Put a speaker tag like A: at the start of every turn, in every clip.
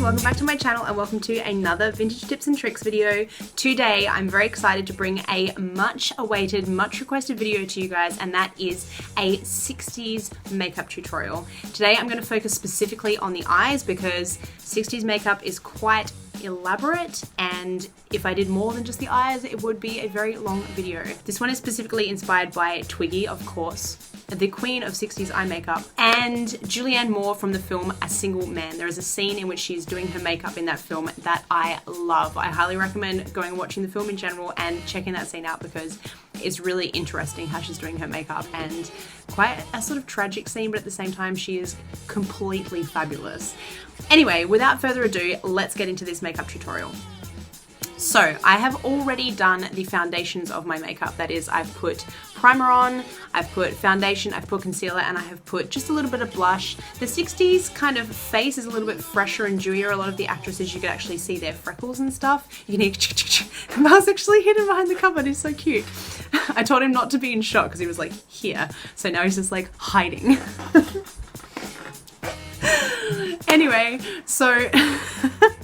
A: welcome back to my channel and welcome to another vintage tips and tricks video. Today I'm very excited to bring a much awaited, much requested video to you guys, and that is a 60s makeup tutorial. Today I'm going to focus specifically on the eyes because 60s makeup is quite elaborate, and if I did more than just the eyes it would be a very long video. This one is specifically inspired by Twiggy, of course, the queen of 60s eye makeup, and Julianne Moore from the film A Single Man. There is a scene in which she's doing her makeup in that film that I love. I highly recommend going and watching the film in general and checking that scene out because it's really interesting how she's doing her makeup, and quite a sort of tragic scene, but at the same time she is completely fabulous. Anyway, without further ado, let's get into this makeup tutorial. So I have already done the foundations of my makeup. That is, I've put primer on, I've put foundation, I've put concealer, and I have put just a little bit of blush. The 60s kind of face is a little bit fresher and dewier. A lot of the actresses, you could actually see their freckles and stuff. You can hear Miles actually hidden behind the cupboard. He's so cute. I told him not to be in shock because he was like here. So now he's just like hiding. Anyway, so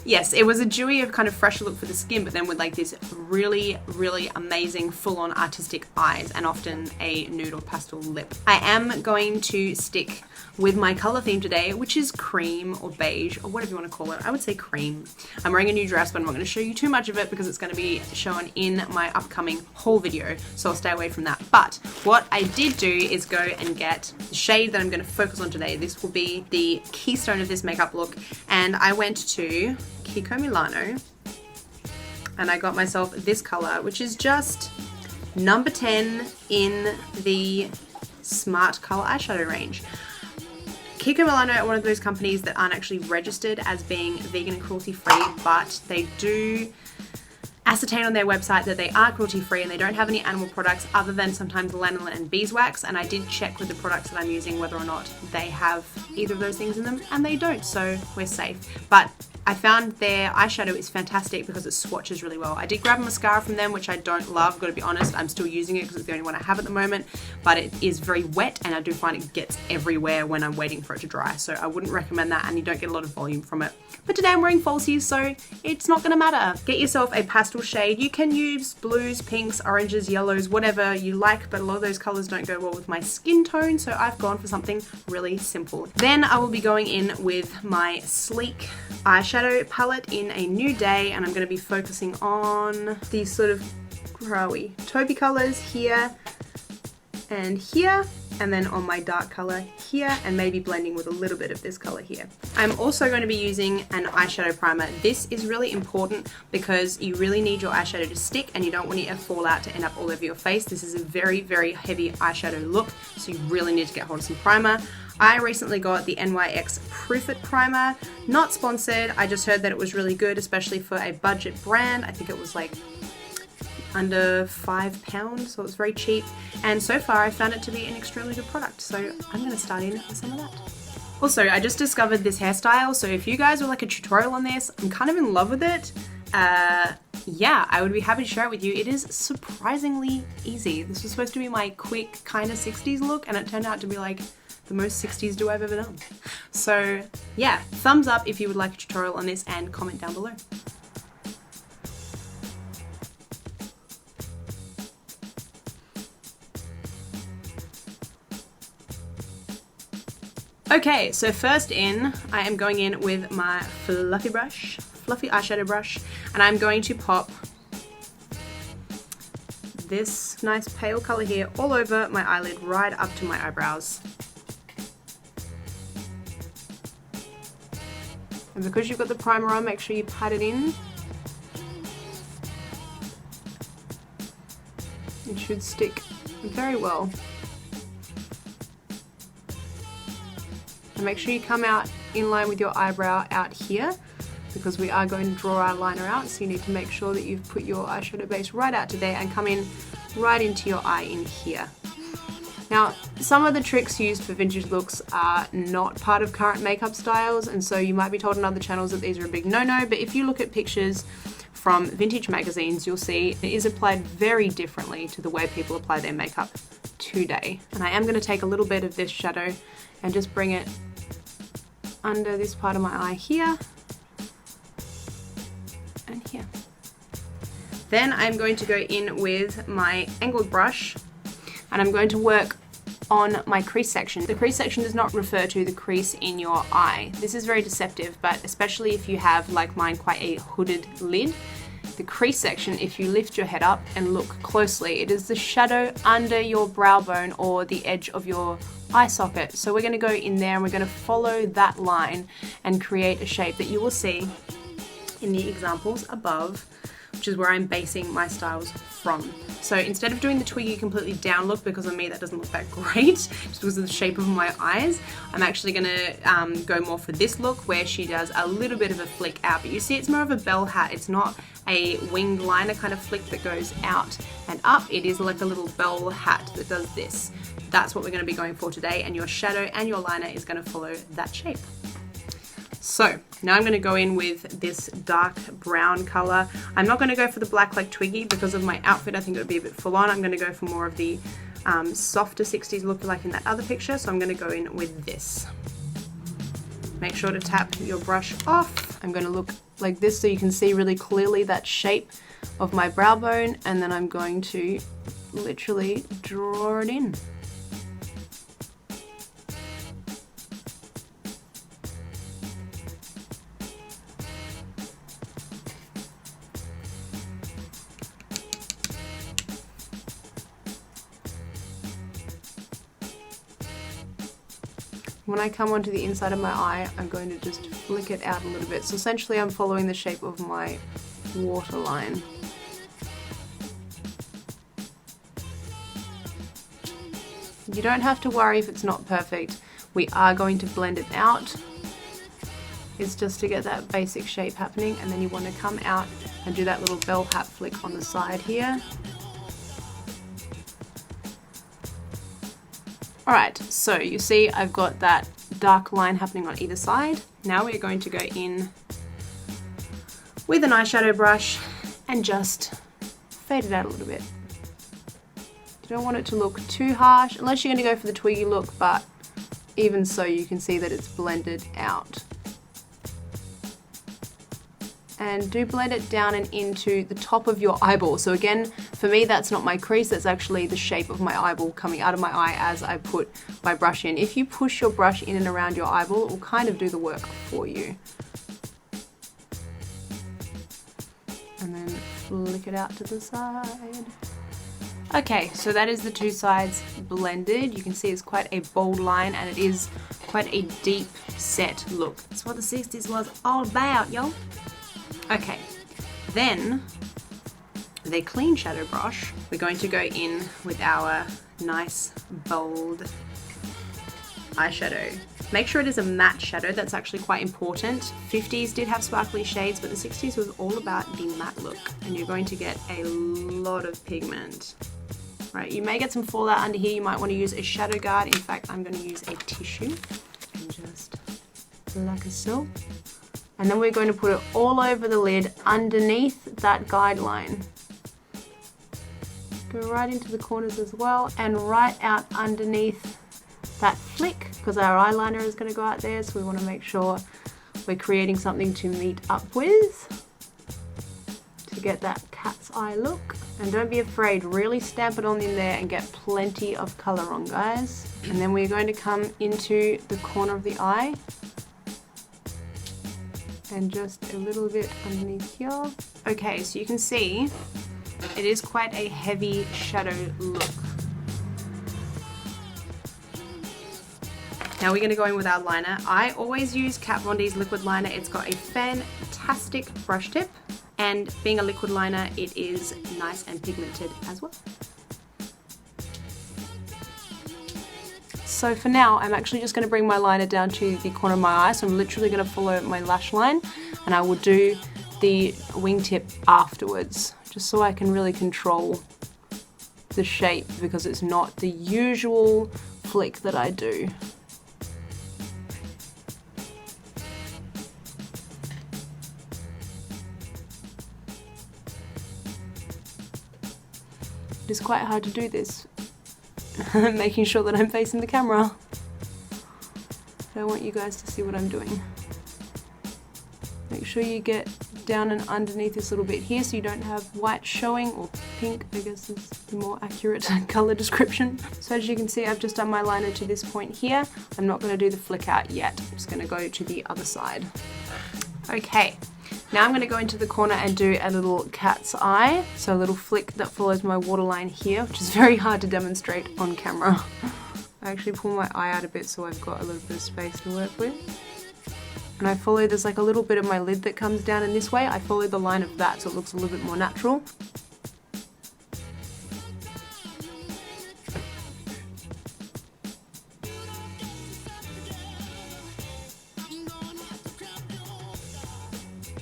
A: yes, it was a dewy of kind of fresh look for the skin, but then with like this really, really amazing full-on artistic eyes and often a nude or pastel lip. I am going to stick with my color theme today, which is cream or beige or whatever you want to call it. I would say cream. I'm wearing a new dress, but I'm not going to show you too much of it because it's going to be shown in my upcoming haul video, so I'll stay away from that. But what I did do is go and get the shade that I'm going to focus on today. This will be the keystone of this makeup look, and I went to Kiko Milano and I got myself this color, which is just number 10 in the Smart Color eyeshadow range. Kiko Milano are one of those companies that aren't actually registered as being vegan and cruelty free, but they do ascertain on their website that they are cruelty free and they don't have any animal products other than sometimes lanolin and beeswax, and I did check with the products that I'm using whether or not they have either of those things in them, and they don't, so we're safe. But I found their eyeshadow is fantastic because it swatches really well. I did grab a mascara from them, which I don't love, gotta be honest. I'm still using it because it's the only one I have at the moment, but it is very wet and I do find it gets everywhere when I'm waiting for it to dry. So I wouldn't recommend that, and you don't get a lot of volume from it. But today I'm wearing falsies, so it's not gonna matter. Get yourself a pastel shade. You can use blues, pinks, oranges, yellows, whatever you like, but a lot of those colors don't go well with my skin tone, so I've gone for something really simple. Then I will be going in with my sleek eyeshadow palette in a new day, and I'm going to be focusing on these sort of growy taupey colors here and here, and then on my dark color here, and maybe blending with a little bit of this color here. I'm also going to be using an eyeshadow primer. This is really important because you really need your eyeshadow to stick and you don't want it to fall out to end up all over your face. This is a very, very heavy eyeshadow look, so you really need to get hold of some primer. I recently got the NYX Proof It primer. Not sponsored, I just heard that it was really good, especially for a budget brand. I think it was like under £5, so it was very cheap. And so far I found it to be an extremely good product, so I'm going to start in with some of that. Also, I just discovered this hairstyle, so if you guys would like a tutorial on this, I'm kind of in love with it. Yeah, I would be happy to share it with you. It is surprisingly easy. This was supposed to be my quick kind of 60s look, and it turned out to be like the most 60s do I've ever done. So yeah, thumbs up if you would like a tutorial on this and comment down below. Okay, so first in, I am going in with my fluffy eyeshadow brush, and I'm going to pop this nice pale color here all over my eyelid right up to my eyebrows. And because you've got the primer on, make sure you pat it in. It should stick very well. And make sure you come out in line with your eyebrow out here, because we are going to draw our liner out, so you need to make sure that you've put your eyeshadow base right out to there and come in right into your eye in here. Now, some of the tricks used for vintage looks are not part of current makeup styles, and so you might be told on other channels that these are a big no-no, but if you look at pictures from vintage magazines, you'll see it is applied very differently to the way people apply their makeup today. And I am going to take a little bit of this shadow and just bring it under this part of my eye here, Then I'm going to go in with my angled brush and I'm going to work on my crease section. The crease section does not refer to the crease in your eye. This is very deceptive, but especially if you have, like mine, quite a hooded lid. The crease section, if you lift your head up and look closely, it is the shadow under your brow bone or the edge of your eye socket. So we're going to go in there and we're going to follow that line and create a shape that you will see in the examples above, which is where I'm basing my styles from. So instead of doing the Twiggy completely down look, because on me that doesn't look that great, just because of the shape of my eyes, I'm actually gonna go more for this look where she does a little bit of a flick out. But you see it's more of a bell hat, it's not a winged liner kind of flick that goes out and up, it is like a little bell hat that does this. That's what we're gonna be going for today, and your shadow and your liner is gonna follow that shape. So now I'm going to go in with this dark brown color. I'm not going to go for the black like Twiggy because of my outfit. I think it would be a bit full on. I'm going to go for more of the softer 60s look like in that other picture. So I'm going to go in with this. Make sure to tap your brush off. I'm going to look like this so you can see really clearly that shape of my brow bone, and then I'm going to literally draw it in. When I come onto the inside of my eye, I'm going to just flick it out a little bit. So essentially I'm following the shape of my waterline. You don't have to worry if it's not perfect. We are going to blend it out. It's just to get that basic shape happening, and then you want to come out and do that little bell hat flick on the side here. Alright, so you see I've got that dark line happening on either side. Now we're going to go in with an eyeshadow brush and just fade it out a little bit. You don't want it to look too harsh, unless you're going to go for the Twiggy look, but even so you can see that it's blended out. And do blend it down and into the top of your eyeball. So again, for me, that's not my crease, that's actually the shape of my eyeball coming out of my eye as I put my brush in. If you push your brush in and around your eyeball, it will kind of do the work for you. And then flick it out to the side. Okay, so that is the two sides blended. You can see it's quite a bold line and it is quite a deep set look. That's what the 60s was all about, yo. Okay, then with a clean shadow brush, we're going to go in with our nice bold eyeshadow. Make sure it is a matte shadow, that's actually quite important. 50s did have sparkly shades, but the 60s was all about the matte look, and you're going to get a lot of pigment. Right, you may get some fallout under here, you might want to use a shadow guard. In fact, I'm going to use a tissue and just like so. And then we're going to put it all over the lid underneath that guideline. Go right into the corners as well and right out underneath that flick, because our eyeliner is going to go out there, so we want to make sure we're creating something to meet up with to get that cat's eye look. And don't be afraid, really stamp it on in there and get plenty of colour on, guys. And then we're going to come into the corner of the eye and just a little bit underneath here. Okay, so you can see it is quite a heavy shadow look. Now we're going to go in with our liner. I always use Kat Von D's liquid liner. It's got a fantastic brush tip, and being a liquid liner, it is nice and pigmented as well. So for now, I'm actually just going to bring my liner down to the corner of my eye. So I'm literally going to follow my lash line, and I will do the wingtip afterwards, just so I can really control the shape, because it's not the usual flick that I do. It is quite hard to do this, making sure that I'm facing the camera. But I want you guys to see what I'm doing. Make sure you get down and underneath this little bit here so you don't have white showing, or pink, I guess is the more accurate color description. So as you can see, I've just done my liner to this point here. I'm not going to do the flick out yet. I'm just going to go to the other side. Okay. Now I'm going to go into the corner and do a little cat's eye. So a little flick that follows my waterline here, which is very hard to demonstrate on camera. I actually pull my eye out a bit so I've got a little bit of space to work with. And I follow, there's like a little bit of my lid that comes down in this way. I follow the line of that so it looks a little bit more natural.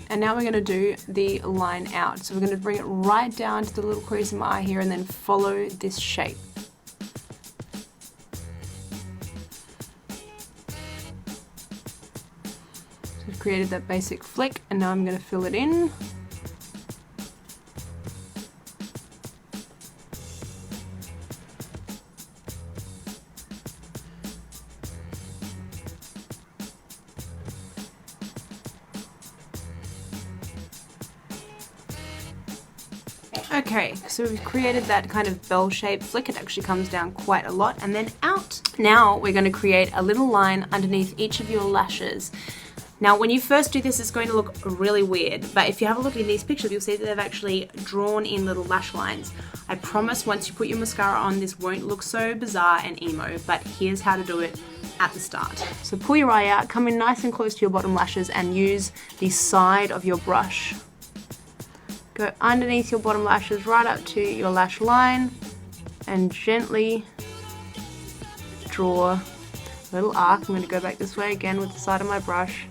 A: And now we're going to do the line out. So we're going to bring it right down to the little crease in my eye here and then follow this shape. So I've created that basic flick and now I'm going to fill it in. Okay, so we've created that kind of bell-shaped flick. It actually comes down quite a lot and then out. Now we're going to create a little line underneath each of your lashes. Now when you first do this, it's going to look really weird, but if you have a look in these pictures, you'll see that they've actually drawn in little lash lines. I promise once you put your mascara on, this won't look so bizarre and emo, but here's how to do it at the start. So pull your eye out, come in nice and close to your bottom lashes and use the side of your brush. Go underneath your bottom lashes right up to your lash line and gently draw a little arc. I'm going to go back this way again with the side of my brush.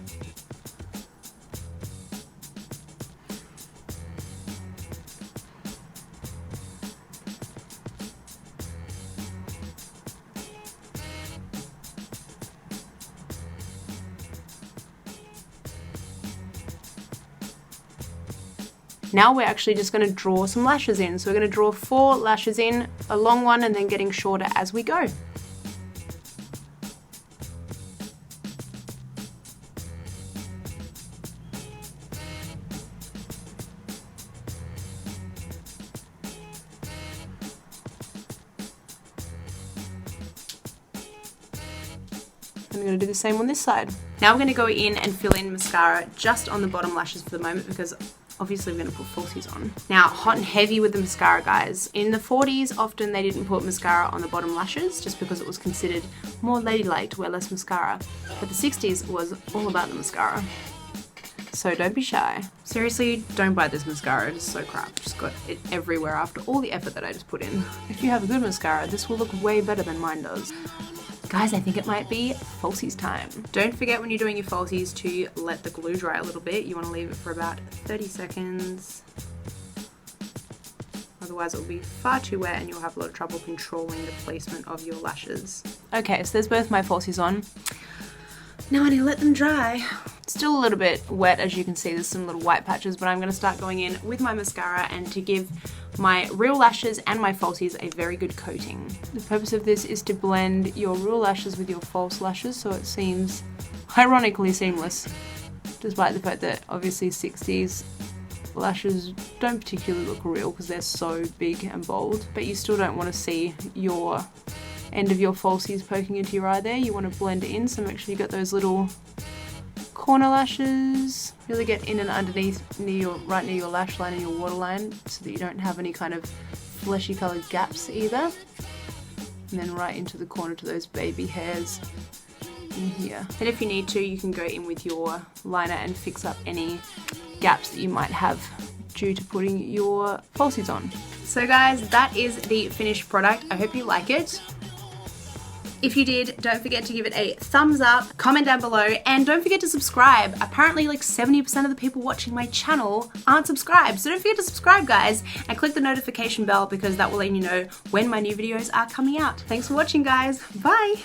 A: Now we're actually just going to draw some lashes in. So we're going to draw 4 lashes in, a long one, and then getting shorter as we go. I'm going to do the same on this side. Now we're going to go in and fill in mascara just on the bottom lashes for the moment because obviously we're going to put falsies on. Now, hot and heavy with the mascara, guys. In the 40s, often they didn't put mascara on the bottom lashes just because it was considered more ladylike to wear less mascara. But the 60s was all about the mascara. So don't be shy. Seriously, don't buy this mascara. It is so crap. Just got it everywhere after all the effort that I just put in. If you have a good mascara, this will look way better than mine does. Guys, I think it might be falsies time. Don't forget when you're doing your falsies to let the glue dry a little bit. You want to leave it for about 30 seconds. Otherwise it will be far too wet and you'll have a lot of trouble controlling the placement of your lashes. Okay, so there's both my falsies on. Now I need to let them dry. Still a little bit wet, as you can see, there's some little white patches, but I'm going to start going in with my mascara and to give my real lashes and my falsies a very good coating. The purpose of this is to blend your real lashes with your false lashes so it seems ironically seamless, despite the fact that obviously 60s lashes don't particularly look real because they're so big and bold, but you still don't want to see your end of your falsies poking into your eye there. You want to blend it in, so make sure you got those little corner lashes. Really get in and underneath right near your lash line and your waterline so that you don't have any kind of fleshy coloured gaps either. And then right into the corner to those baby hairs in here. And if you need to, you can go in with your liner and fix up any gaps that you might have due to putting your falsies on. So guys, that is the finished product. I hope you like it. If you did, don't forget to give it a thumbs up, comment down below, and don't forget to subscribe. Apparently like 70% of the people watching my channel aren't subscribed, so don't forget to subscribe, guys, and click the notification bell because that will let you know when my new videos are coming out. Thanks for watching, guys. Bye!